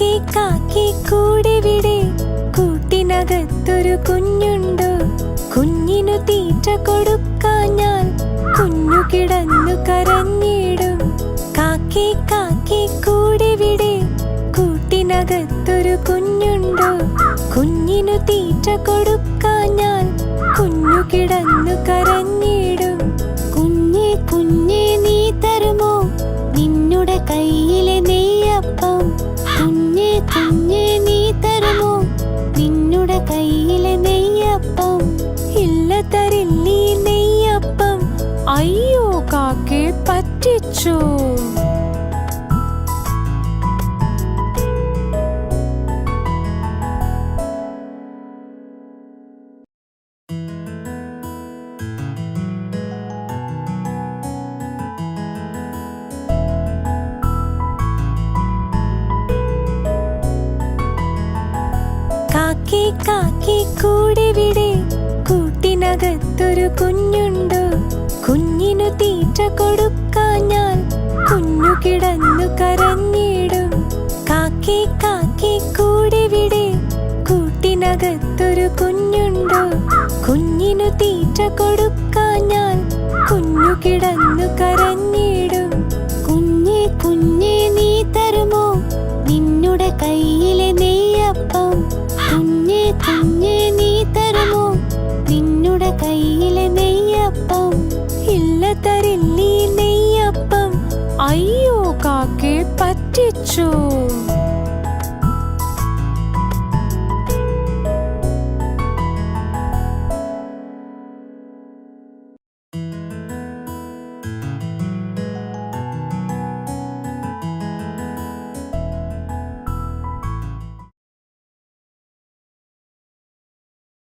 കാക്കേ കാക്കേ കൂടെവിടെ, കൂട്ടിനകത്തൊരു കുഞ്ഞുണ്ടോ? കുഞ്ഞിനു തീറ്റ കൊടുക്കാഞ്ഞാൽ കുഞ്ഞു കിടന്നു കരഞ്ഞിടും. കാക്കേ കാക്കേ കൂടെവിടെ, കൂട്ടിനകത്തൊരു കുഞ്ഞുണ്ടോ? കുഞ്ഞിനു തീറ്റ കൊടുക്കാഞ്ഞാൽ കുഞ്ഞു കിടന്നു കരഞ്ഞിടും. കുഞ്ഞേ കുഞ്ഞേ നീ തരുമോ നിന്നുടെ കയ്യിലെ നെയ്യപ്പം? കുഞ്ഞേ കുഞ്ഞേ നീ തരുമോ നിന്നുടെ കയ്യിലെ നെയ്യപ്പം? ഇല്ല, തരില്ലീ നെയ്യപ്പം. അയ്യോ, കാക്കേ പറ്റിച്ചു. കാക്കേ കാക്കേ കൂടെവിടെ, കൂട്ടിനകത്തൊരു കുഞ്ഞുണ്ടോ? കുഞ്ഞിനു തീറ്റ കൊടുക്കാഞ്ഞാൽ കുഞ്ഞു കിടന്നു കരഞ്ഞിടും. കാക്കേ കാക്കേ കൂടെവിടെ, കൂട്ടിനകത്തൊരു കുഞ്ഞുണ്ടോ? കുഞ്ഞിനു തീറ്റ കൊടുക്കാഞ്ഞാൽ കുഞ്ഞു കിടന്നു കരഞ്ഞിടും. കുഞ്ഞേ കുഞ്ഞേ നീ തരുമോ നിന്നുടെ കയ്യിലെ നെയ്യപ്പം? കുഞ്ഞേ കുഞ്ഞേ നീ തരുമോ നിന്നുടെ കയ്യിലെ നെയ്യപ്പം? ഇല്ല, തരില്ലീ നെയ്യപ്പം. അയ്യോ, കാക്കേ പറ്റിച്ചു.